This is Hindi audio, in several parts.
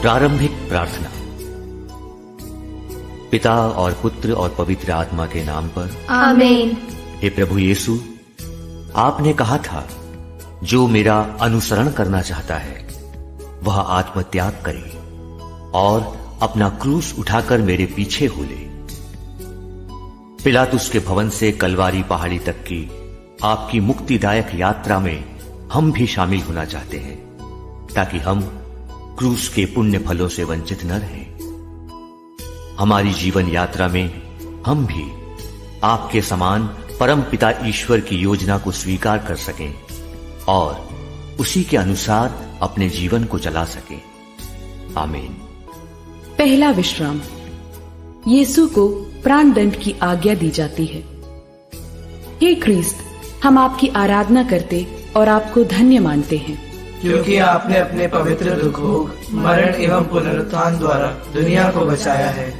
प्रारंभिक प्रार्थना। पिता और पुत्र और पवित्र आत्मा के नाम पर आमीन। हे प्रभु यीशु, आपने कहा था जो मेरा अनुसरण करना चाहता है वह आत्मत्याग करे और अपना क्रूस उठाकर मेरे पीछे हो ले। पिलातुस के भवन से कलवारी पहाड़ी तक की आपकी मुक्तिदायक यात्रा में हम भी शामिल होना चाहते हैं, ताकि हम क्रूस के पुण्य फलों से वंचित न रहें। हमारी जीवन यात्रा में हम भी आपके समान परम पिता ईश्वर की योजना को स्वीकार कर सकें और उसी के अनुसार अपने जीवन को चला सकें। आमीन। पहला विश्राम। यीशु को प्राण दंड की आज्ञा दी जाती है। हे ख्रीस्त, हम आपकी आराधना करते और आपको धन्य मानते हैं, क्योंकि आपने अपने पवित्र दुख भोग, मरण एवं पुनरुत्थान द्वारा दुनिया को बचाया है।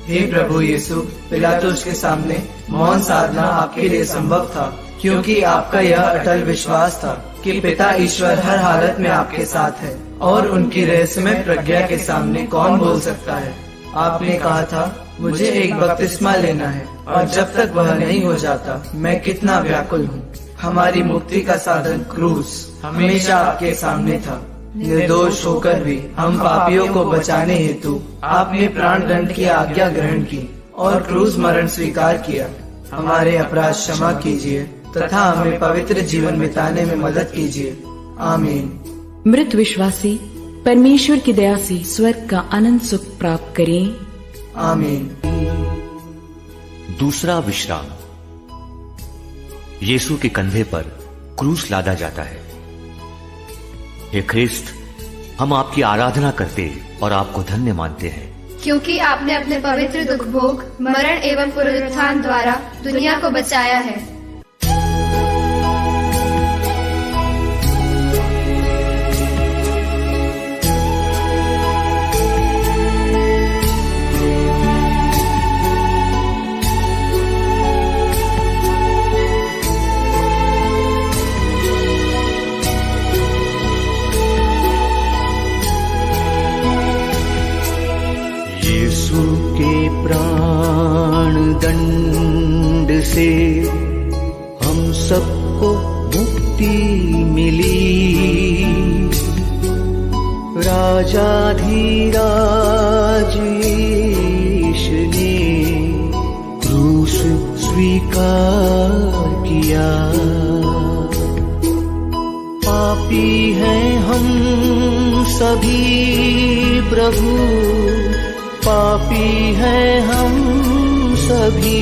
हे प्रभु यीशु, पिलातुस के सामने मौन साधना आपके लिए संभव था, क्योंकि आपका यह अटल विश्वास था कि पिता ईश्वर हर हालत में आपके साथ है और उनकी रहस्यमय प्रज्ञा के सामने कौन बोल सकता है। आपने कहा था, मुझे एक बपतिस्मा लेना है और जब तक वह नहीं हो जाता मैं कितना व्याकुल हूँ। हमारी मुक्ति का साधन क्रूस हमेशा आपके सामने था। निर्दोष होकर भी हम पापियों को बचाने हेतु आपने प्राण दंड की आज्ञा ग्रहण की और क्रूस मरण स्वीकार किया। हमारे अपराध क्षमा कीजिए तथा हमें पवित्र जीवन बिताने में मदद कीजिए। आमीन। मृत विश्वासी परमेश्वर की दया से स्वर्ग का अनंत सुख प्राप्त करें। आमीन। दूसरा विश्राम। यीशु के कंधे पर क्रूस लादा जाता है। हे ख्रिस्त, हम आपकी आराधना करते और आपको धन्य मानते हैं, क्योंकि आपने अपने पवित्र दुख भोग, मरण एवं पुनरुत्थान द्वारा दुनिया को बचाया है। प्राण दंड से हम सबको मुक्ति मिली। राजाधिराज यीशु ने क्रूस स्वीकार किया। पापी हैं हम सभी प्रभु, पापी हैं हम सभी।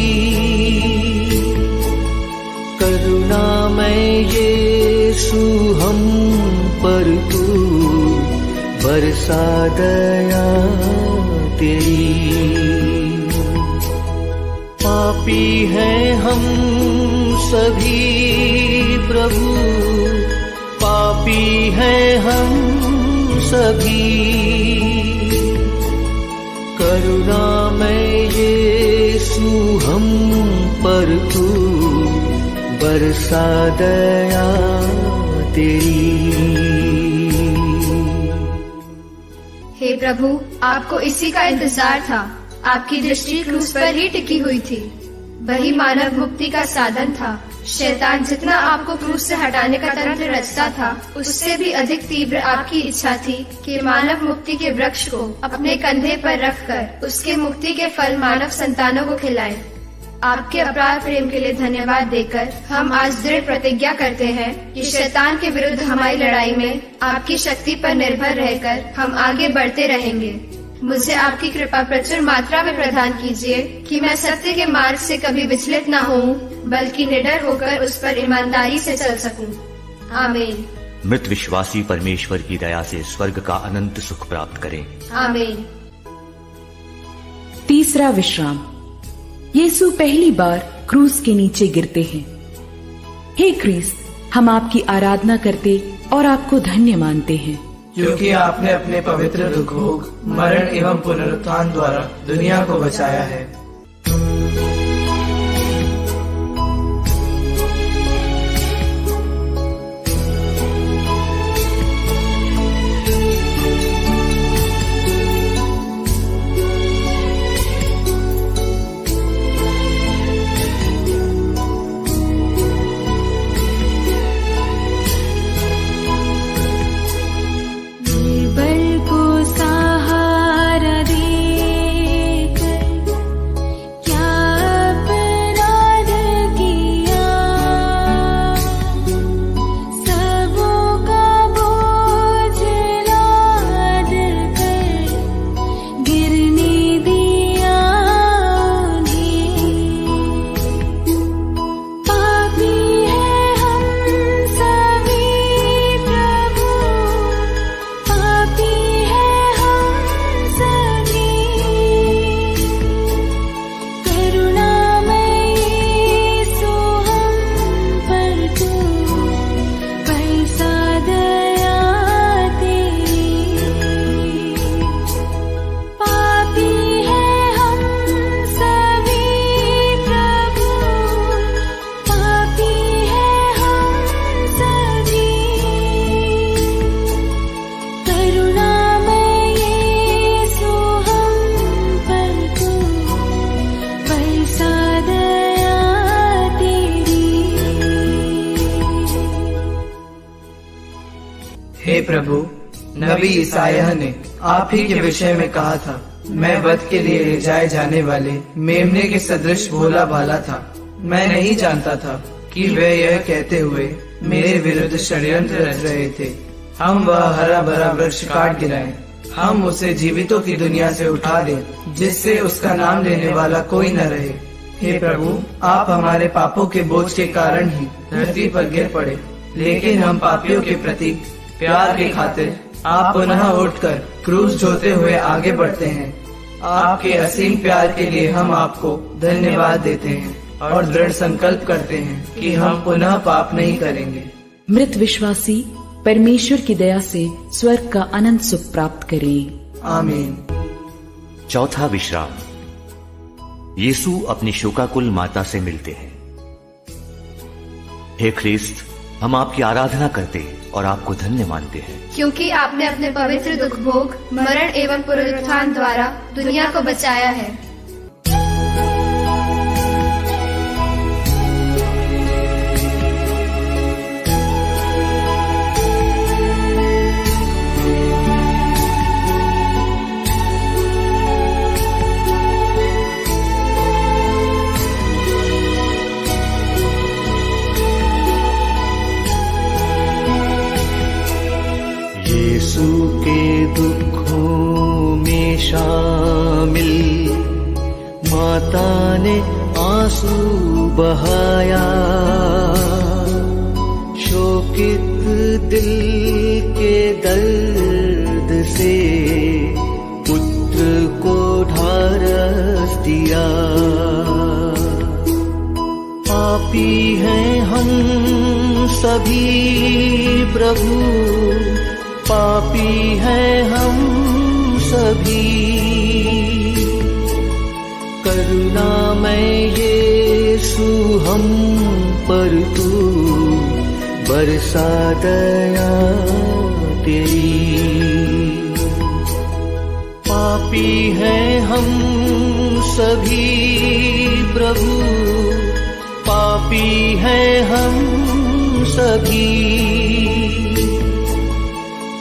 करुणामय यीशु हम पर तू बरसा दया तेरी। पापी हैं हम सभी प्रभु पापी हैं हम सभी। करुणामय यीशु हम पर तू बरसा दया तेरी। हे प्रभु, आपको इसी का इंतजार था। आपकी दृष्टि क्रूस पर ही टिकी हुई थी। वही मानव मुक्ति का साधन था। शैतान जितना आपको क्रूस से हटाने का तंत्र रचता था, उससे भी अधिक तीव्र आपकी इच्छा थी कि मानव मुक्ति के वृक्ष को अपने कंधे पर रखकर उसके मुक्ति के फल मानव संतानों को खिलाए। आपके अपार प्रेम के लिए धन्यवाद देकर हम आज दृढ़ प्रतिज्ञा करते हैं कि शैतान के विरुद्ध हमारी लड़ाई में आपकी शक्ति पर निर्भर रहकर हम आगे बढ़ते रहेंगे। मुझे आपकी कृपा प्रचुर मात्रा में प्रदान कीजिए कि मैं सत्य के मार्ग से कभी विचलित न होऊं, बल्कि निडर होकर उस पर ईमानदारी से चल सकूं। आमीन। मृत विश्वासी परमेश्वर की दया से स्वर्ग का अनंत सुख प्राप्त करें। आमीन। तीसरा विश्राम। यीशु पहली बार क्रूस के नीचे गिरते हैं। हे क्रिस्त, हम आपकी आराधना करते और आपको धन्य मानते हैं, क्योंकि आपने अपने पवित्र दुख भोग, मरण एवं पुनरुत्थान द्वारा दुनिया को बचाया है। हे प्रभु, नबी ईसायाह ने आप ही के विषय में कहा था, मैं वध के लिए ले जाए जाने वाले मेमने के सदृश भोला भाला था। मैं नहीं जानता था कि वे यह कहते हुए मेरे विरुद्ध षड्यंत्र रच रहे थे। हम वह हरा भरा वृक्ष काट गिराएं, हम उसे जीवितों की दुनिया से उठा दें, जिससे उसका नाम लेने वाला कोई न रहे। हे प्रभु, आप हमारे पापों के बोझ के कारण ही धरती पर गिर पड़े, लेकिन हम पापियों के प्रति प्यार के खातिर आप पुनः उठकर क्रूस ढोते हुए आगे बढ़ते हैं। आपके असीम प्यार के लिए हम आपको धन्यवाद देते हैं और दृढ़ संकल्प करते हैं कि हम पुनः पाप नहीं करेंगे। मृत विश्वासी परमेश्वर की दया से स्वर्ग का अनंत सुख प्राप्त करें। आमीन। चौथा विश्राम। यीशु अपनी शोकाकुल माता से मिलते हैं। हे ख्रीस्त, हम आपकी आराधना करते और आपको धन्य मानते हैं, क्योंकि आपने अपने पवित्र दुख भोग, मरण एवं पुनरुत्थान द्वारा दुनिया को बचाया है। यीशु के दुखों में शामिल माता ने आंसू बहाया, शोकित दिल के दर्द से पुत्र को ढारस दिया। पापी हैं हम सभी प्रभु, पापी हैं हम सभी। करुणामय यीशु हम पर तू बरसा दया तेरी। पापी हैं हम सभी प्रभु, पापी हैं हम सभी।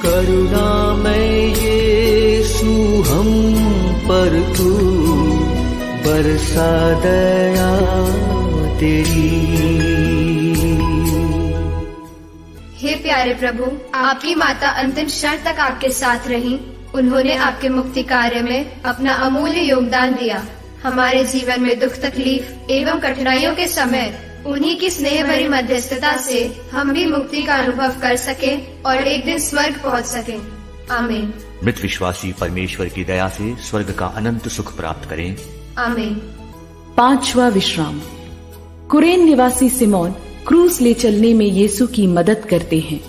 करुणामय यीशु हम पर तू बरसा दया तेरी। हे प्यारे प्रभु, आपकी माता अंतिम क्षण तक आपके साथ रही। उन्होंने आपके मुक्ति कार्य में अपना अमूल्य योगदान दिया। हमारे जीवन में दुख तकलीफ एवं कठिनाइयों के समय उन्हीं की स्नेह भरी मध्यस्थता से हम भी मुक्ति का अनुभव कर सके और एक दिन स्वर्ग पहुंच सके। आमीन। मृत विश्वासी परमेश्वर की दया से स्वर्ग का अनंत सुख प्राप्त करें। आमीन। 5वां विश्राम। कुरेन निवासी सिमोन क्रूस ले चलने में यीशु की मदद करते हैं।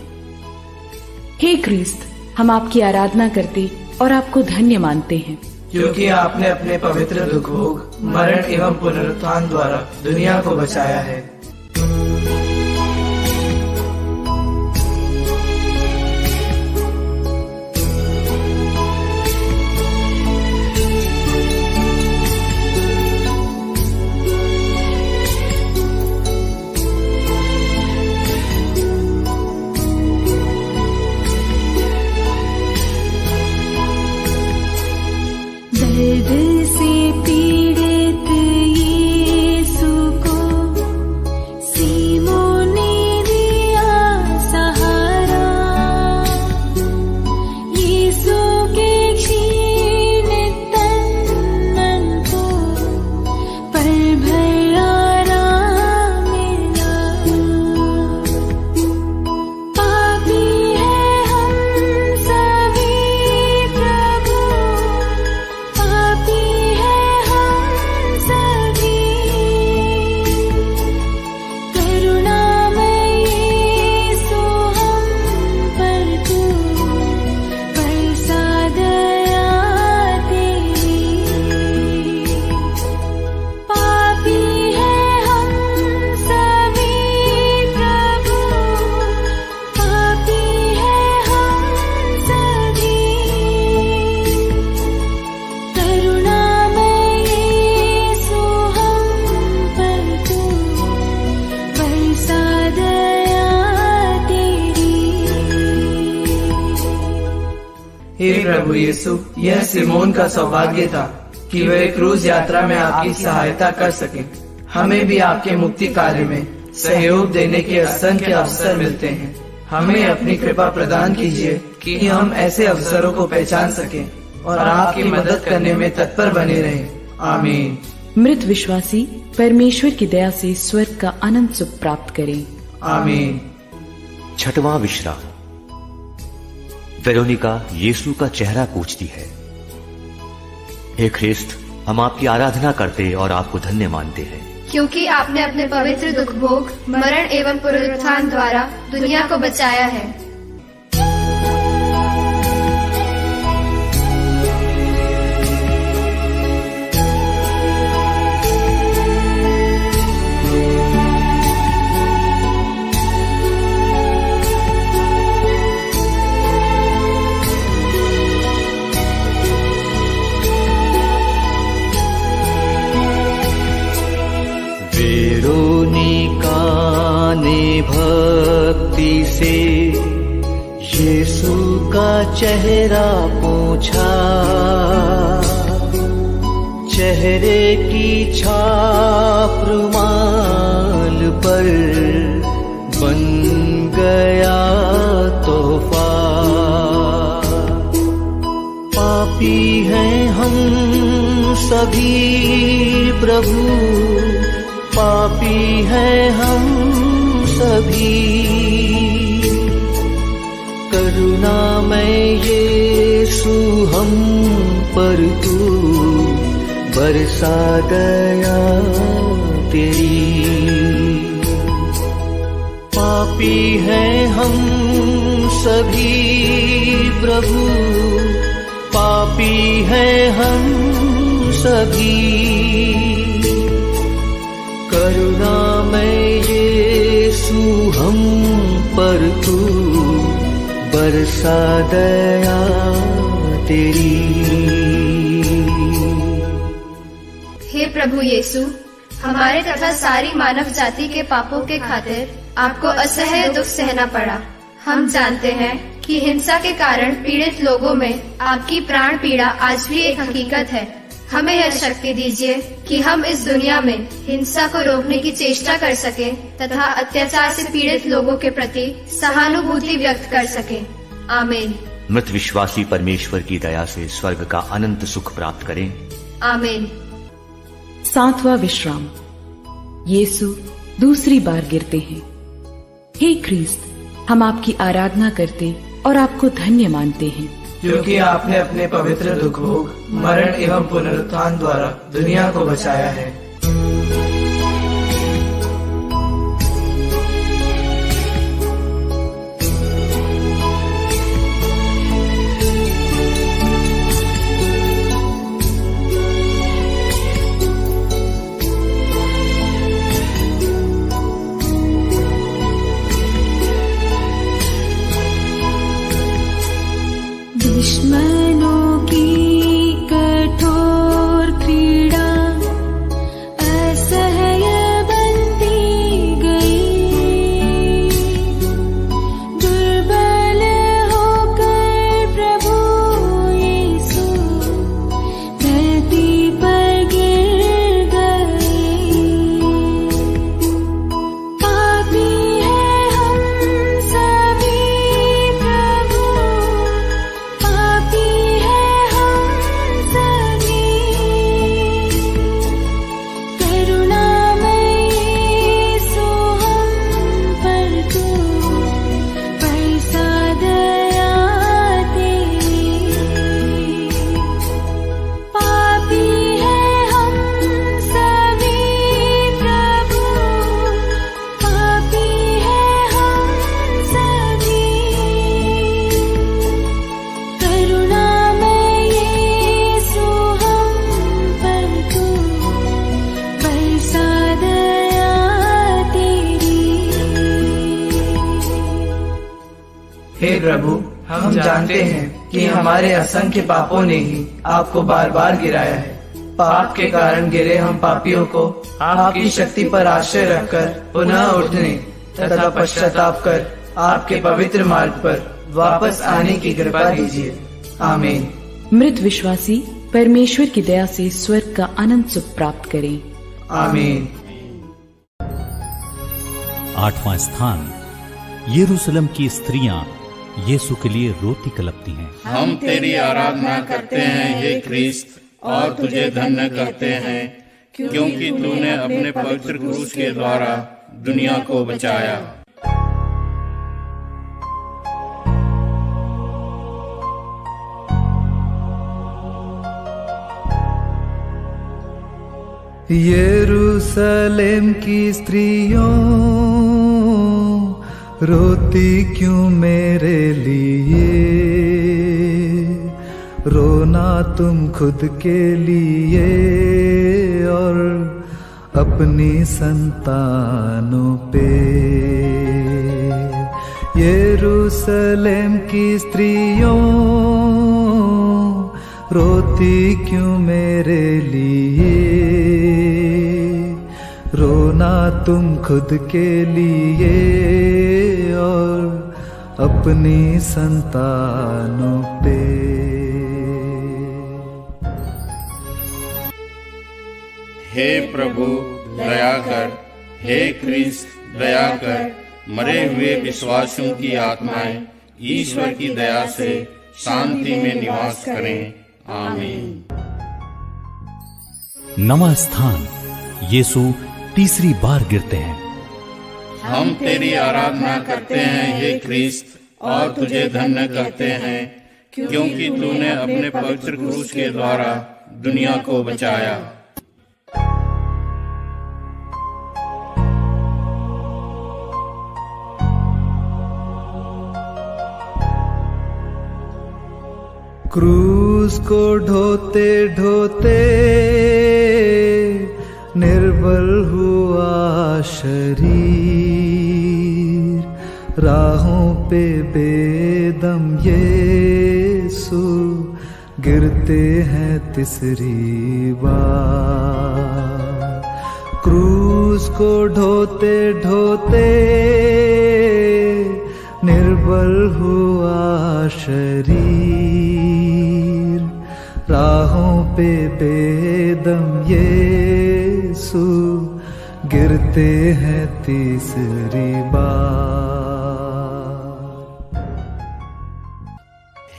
हे क्रिस्त, हम आपकी आराधना करते और आपको धन्य मानते हैं, क्योंकि आपने अपने पवित्र दुख भोग, मरण एवं पुनरुत्थान द्वारा दुनिया को बचाया है। दर्द से पीड़ित यीशु को सीमोन ने दिया सहारा। यीशु के क्षीण तन मन को पल भर आराम मिला। पापी है हम सभी प्रभु, पापी है हम सभी। करुणामय यीशु हम पर तू बरसा दया तेरी। पापी है हम सभी प्रभु, पापी है हम सभी। करुणामय यीशु हम पर तू बरसा दया तेरी। हे प्रभु यीशु, यह सिमोन का सौभाग्य था कि वह क्रूज यात्रा में आपकी सहायता कर सके। हमें भी आपके मुक्ति कार्य में सहयोग देने के असंख्य अवसर मिलते हैं। हमें अपनी कृपा प्रदान कीजिए कि हम ऐसे अवसरों को पहचान सकें और आपकी मदद करने में तत्पर बने रहें। आमीन। मृत विश्वासी परमेश्वर की दया से स्वर्ग का अनंत सुख प्राप्त करें। आमीन। 6वां विश्राम। वेरोनिका यीशु का चेहरा पूछती है। हे ख्रिस्त, हम आपकी आराधना करते और आपको धन्य मानते हैं, क्योंकि आपने अपने पवित्र दुख भोग, मरण एवं पुनरुत्थान द्वारा दुनिया को बचाया है। वेरोनिका ने भक्ति से यीशु का चेहरा पोंछा। चेहरे की छाप रुमाल पर बन गया तोहफा। पापी हैं हम सभी प्रभु, पापी हैं हम सभी। करुणामय यीशु हम पर तू बरसा दया तेरी। पापी हैं हम सभी प्रभु, पापी हैं हम सभी। करुणामय यीशु हम पर तू बरसा दया तेरी। हे प्रभु यीशु, हमारे तथा सारी मानव जाति के पापों के खातिर आपको असह्य दुख सहना पड़ा। हम जानते हैं कि हिंसा के कारण पीड़ित लोगों में आपकी प्राण पीड़ा आज भी एक हकीकत है। हमें यह शक्ति दीजिए कि हम इस दुनिया में हिंसा को रोकने की चेष्टा कर सकें तथा अत्याचार से पीड़ित लोगों के प्रति सहानुभूति व्यक्त कर सकें। आमीन। मृत विश्वासी परमेश्वर की दया से स्वर्ग का अनंत सुख प्राप्त करें। आमीन। 7वां विश्राम। यीशु दूसरी बार गिरते हैं। हे ख्रीस्त, हम आपकी आराधना करते और आपको धन्य मानते हैं, क्योंकि आपने अपने पवित्र दुख भोग, मरण एवं पुनरुत्थान द्वारा दुनिया को बचाया है। दुश्मनों की कठोर क्रीड़ा असह्य बनती गई। दुर्बल होकर प्रभु यीशु धरती पर गिर गए। पापी हैं हम सभी प्रभु, पापी हैं हम सभी। करुणामय यीशु हम पर तू बरसा दया तेरी। पापी हैं हम सभी प्रभु, पापी हैं हम सभी। करुणामय यीशु हम पर तू बरसा दया तेरी। हे प्रभु, हम जानते हैं कि हमारे असंख्य पापों ने ही आपको बार बार गिराया है। पाप के कारण गिरे हम पापियों को आपकी शक्ति पर आश्रय रखकर पुनः उठने तथा पश्चाताप कर आपके पवित्र मार्ग पर वापस आने की कृपा दीजिए। आमीन। मृत विश्वासी परमेश्वर की दया से स्वर्ग का अनंत सुख प्राप्त करें। आमीन। 8वां स्थान। यरूशलेम की स्त्रियां यीशु के लिए रोती कलपती हैं। हम तेरी आराधना करते हैं हे ख्रीस्त, और तुझे धन्य करते हैं, क्योंकि तूने अपने पवित्र क्रूस के द्वारा दुनिया को बचाया। यरूशलेम की स्त्रियों रोती क्यों मेरे लिए, रोना तुम खुद के लिए और अपनी संतानों पे। यरूशलेम की स्त्रियों रोती क्यों मेरे लिए, रोना तुम खुद के लिए और अपनी संतानों पे। हे प्रभु दया कर, हे ख्रीस्त दया कर। मरे हुए विश्वासियों की आत्माएं ईश्वर की दया से शांति में निवास करें। आमीन। 9वां स्थान। यीशु तीसरी बार गिरते हैं। हम तेरी आराधना करते हैं हे ख्रीस्त, और तुझे धन्य करते हैं, क्योंकि तूने अपने पवित्र क्रूस के द्वारा दुनिया को बचाया। क्रूस को ढोते ढोते निर्बल हुआ शरीर, राहों पे बेदम यीशु गिरते हैं तीसरी बार। क्रूस को ढोते ढोते निर्बल हुआ शरीर, राहों पे बेदम यीशु गिरते हैं तीसरी बार।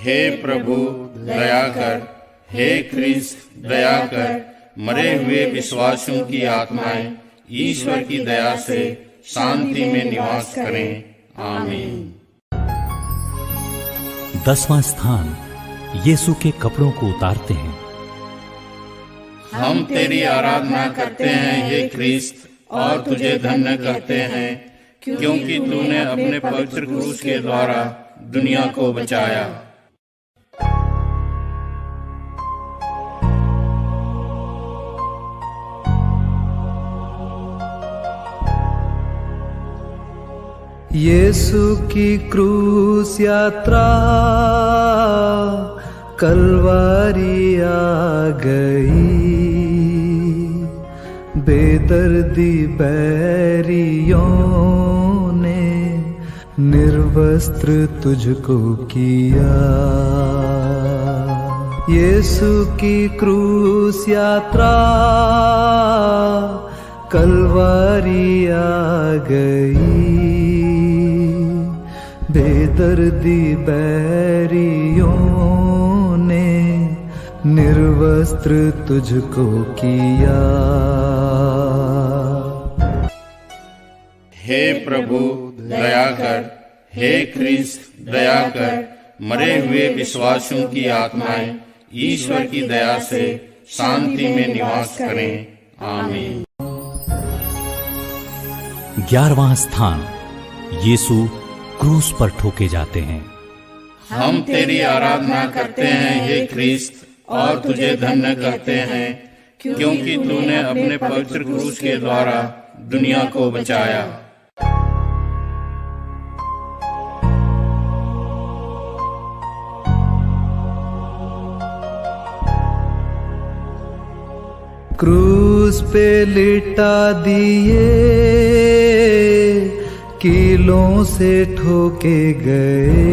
हे प्रभु दया कर, हे ख्रीस्त दया कर, मरे हुए विश्वासियों की आत्माएं ईश्वर की दया से शांति में निवास करें। आमीन। 10वां स्थान यीशु के कपड़ों को उतारते हैं। हम तेरी आराधना करते हैं हे ख्रीस्त, और तुझे धन्य करते हैं, क्योंकि तूने अपने पवित्र क्रूस के द्वारा दुनिया को बचाया। यीशु की क्रूस यात्रा कलवारी आ गई, बेदर्दी बैरियों ने निर्वस्त्र तुझको किया। यीशु की क्रूस यात्रा कलवारी आ गई, बेदर्दी बैरियों ने निर्वस्त्र तुझको किया। हे प्रभु दया कर, हे ख्रीस्त दया कर, मरे हुए विश्वासियों की आत्माएं ईश्वर की दया से शांति में निवास करें। आमीन। 11वां स्थान यीशु क्रूस पर ठोके जाते हैं। हम तेरी आराधना करते हैं हे ख्रीस्त, और तुझे धन्य करते हैं, क्योंकि तूने अपने पवित्र क्रूस के द्वारा दुनिया को बचाया। क्रूस पे लिटा दिए, कीलों से ठोके गए,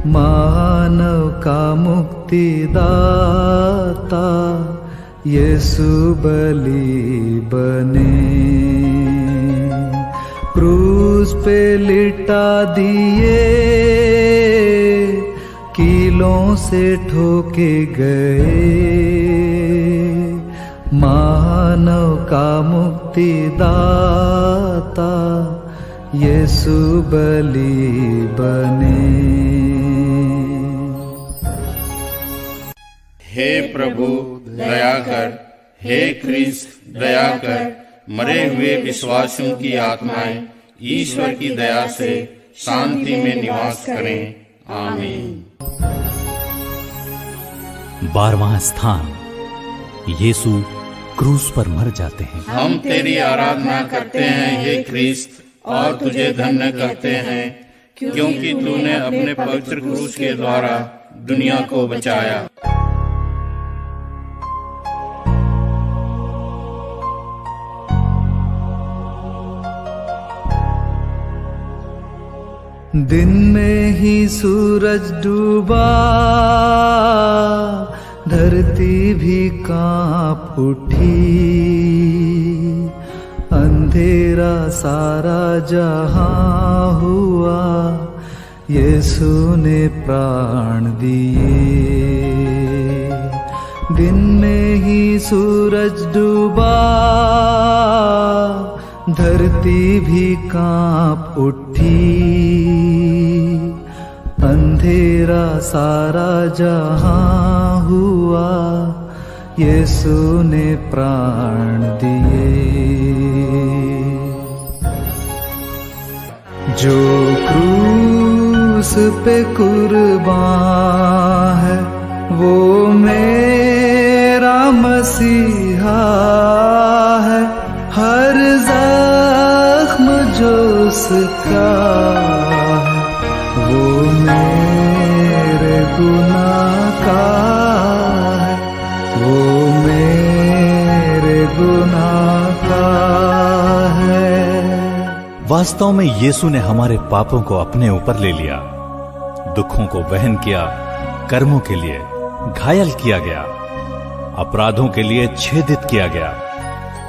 मानव का मुक्तिदाता यीशु बलि बने। क्रूस पे लिटा दिए, कीलों से ठोके गए, मानव का मुक्तिदाता यीशु बलि बने। हे प्रभु दया कर, हे ख्रीस्त दया कर, मरे हुए विश्वासियों की आत्माएं ईश्वर की दया से शांति में निवास करें। आमीन। 12वां स्थान यीशु क्रूस पर मर जाते हैं। हम तेरी आराधना करते हैं हे ख्रीस्त, और तुझे धन्य करते हैं, क्योंकि तूने अपने पवित्र क्रूस के द्वारा दुनिया को बचाया। दिन में ही सूरज डूबा, धरती भी कांप उठी, अंधेरा सारा जहां हुआ, यीशु ने प्राण दिए। दिन में ही सूरज डूबा, धरती भी कांप उठी, अंधेरा सारा जहां हुआ, यीशु ने प्राण दिए। जो क्रूस पे कुर्बान है, वो मेरा मसीहा है। हर जख्म जो उसका है, वो मेरे गुनाह का है, वो मेरे गुनाह का है। वास्तव में यीशु ने हमारे पापों को अपने ऊपर ले लिया, दुखों को वहन किया, कर्मों के लिए घायल किया गया, अपराधों के लिए छेदित किया गया,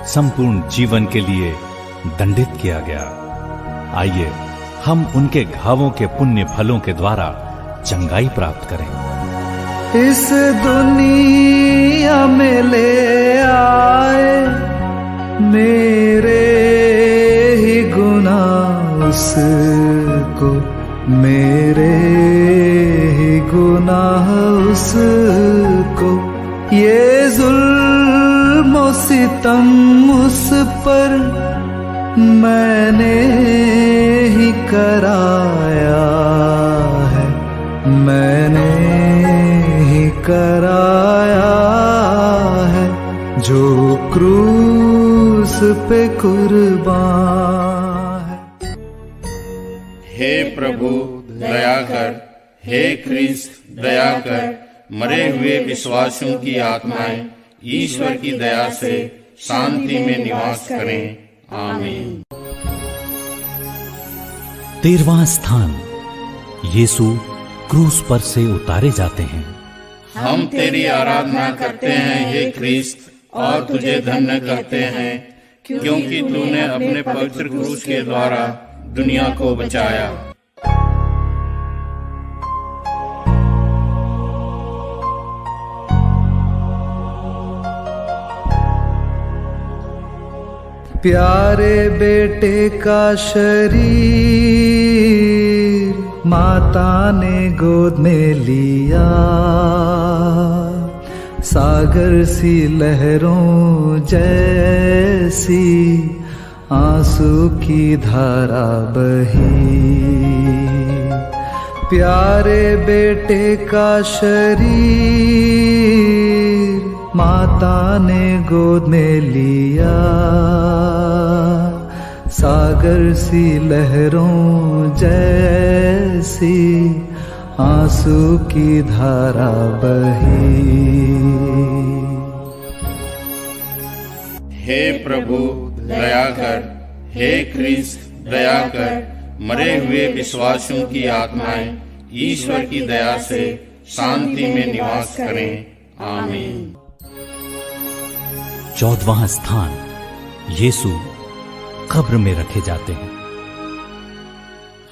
संपूर्ण जीवन के लिए दंडित किया गया। आइए हम उनके घावों के पुण्य फलों के द्वारा चंगाई प्राप्त करें। इस दुनिया में ले आए मेरे ही गुनाह उसको, मेरे ही गुनाह उसको। ये जुल्म और सितम उस पर मैंने ही कराया है, मैंने ही कराया है, जो क्रूस पे कुर्बान है। हे प्रभु दया कर, हे ख्रीस्त दया कर। मरे हुए विश्वासियों की आत्माएं ईश्वर की दया से शांति में निवास करें। आमीन। 13वां स्थान, यीशु क्रूस पर से उतारे जाते हैं। हम तेरी आराधना करते हैं हे ख्रीस्त, और तुझे धन्य करते हैं, क्योंकि तूने अपने पवित्र क्रूस के द्वारा दुनिया को बचाया। प्यारे बेटे का शरीर माता ने गोद में लिया, सागर सी लहरों जैसी आंसू की धारा बही। प्यारे बेटे का शरीर माता ने गोद में लिया, सागर सी लहरों जैसी आंसू की धारा बही। हे प्रभु दया कर, हे ख्रीस्त दया कर। मरे हुए विश्वासियों की आत्माएं ईश्वर की दया से शांति में निवास करें। आमीन। 14वां स्थान, यीशु कब्र में रखे जाते हैं।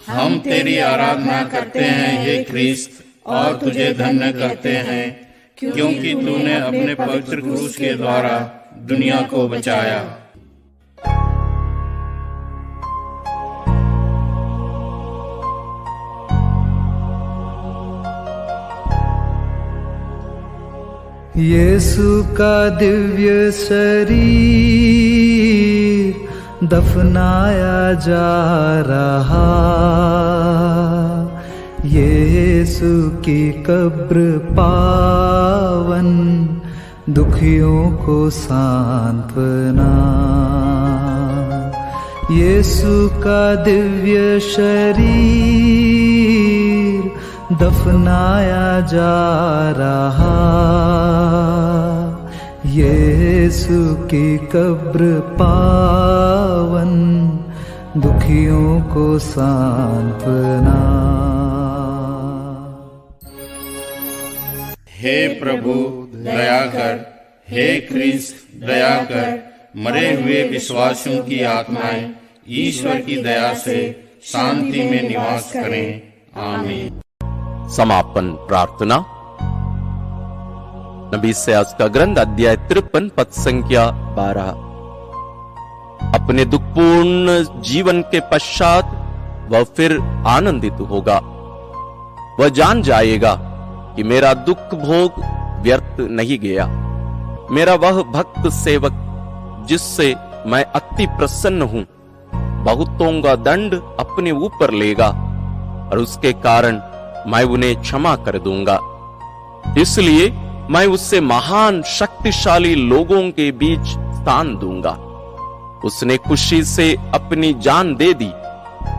हम तेरी आराधना करते हैं हे ख्रीस्त, और तुझे धन्य करते हैं, क्योंकि तूने अपने पवित्र क्रूस के द्वारा दुनिया को बचाया। यीशु का दिव्य शरीर दफनाया जा रहा, यीशु की कब्र पावन दुखियों को सांत्वना। यीशु का दिव्य शरीर दफनाया जा रहा, यीशु की कब्र पावन दुखियों को सांत्वना। हे प्रभु दया कर, हे ख्रीस्त दया कर। मरे हुए विश्वासियों की आत्माएं ईश्वर की दया से शांति में निवास करें। आमीन। समापन प्रार्थना। नबी इसायाह का ग्रंथ अध्याय 53 पद संख्या 12। अपने दुखपूर्ण जीवन के पश्चात वह फिर आनंदित होगा। वह जान जाएगा कि मेरा दुख भोग व्यर्थ नहीं गया। मेरा वह भक्त सेवक जिससे मैं अति प्रसन्न हूं, बहुतों का दंड अपने ऊपर लेगा और उसके कारण मैं उन्हें क्षमा कर दूंगा। इसलिए मैं उससे महान शक्तिशाली लोगों के बीच स्थान दूंगा। उसने खुशी से अपनी जान दे दी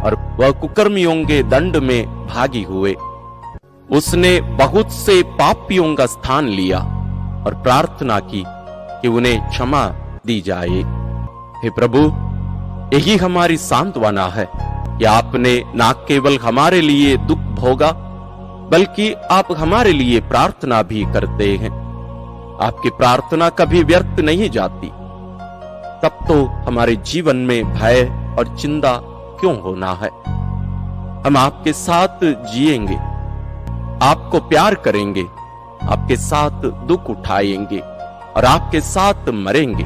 और वह कुकर्मियों के दंड में भागी हुए। उसने बहुत से पापियों का स्थान लिया और प्रार्थना की कि उन्हें क्षमा दी जाए। हे प्रभु, यही हमारी सांत्वना है कि आपने न केवल हमारे लिए दुख भोगा बल्कि आप हमारे लिए प्रार्थना भी करते हैं। आपकी प्रार्थना कभी व्यर्थ नहीं जाती। तब तो हमारे जीवन में भय और चिंता क्यों होना है? हम आपके साथ जिएंगे, आपको प्यार करेंगे, आपके साथ दुख उठाएंगे और आपके साथ मरेंगे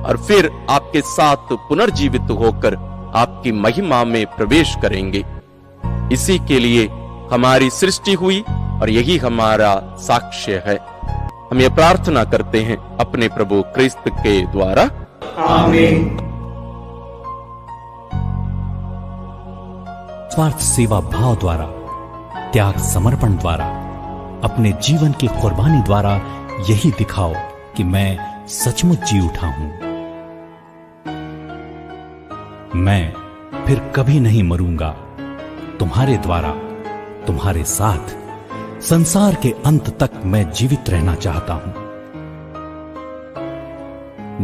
और फिर आपके साथ पुनर्जीवित होकर आपकी महिमा में प्रवेश करेंगे। इसी के लिए हमारी सृष्टि हुई और यही हमारा साक्ष्य है। हम ये प्रार्थना करते हैं अपने प्रभु क्रिस्त के द्वारा, आमीन। स्वार्थ सेवा भाव द्वारा, त्याग समर्पण द्वारा, अपने जीवन की कुर्बानी द्वारा यही दिखाओ कि मैं सचमुच जी उठा हूं। मैं फिर कभी नहीं मरूंगा। तुम्हारे द्वारा, तुम्हारे साथ संसार के अंत तक मैं जीवित रहना चाहता हूं।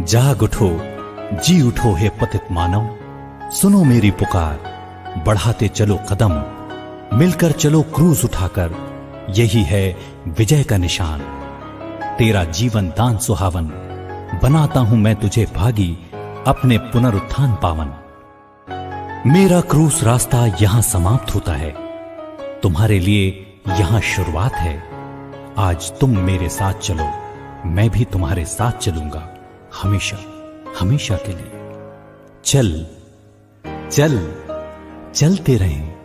जाग उठो, जी उठो हे पतित मानव, सुनो मेरी पुकार, बढ़ाते चलो कदम, मिलकर चलो क्रूज उठाकर, यही है विजय का निशान। तेरा जीवन दान सुहावन, बनाता हूं मैं तुझे भागी, अपने पुनरुत्थान पावन। मेरा क्रूस रास्ता यहां समाप्त होता है, तुम्हारे लिए यहां शुरुआत है। आज तुम मेरे साथ चलो, मैं भी तुम्हारे साथ चलूंगा, हमेशा हमेशा के लिए। चल चल चलते रहें।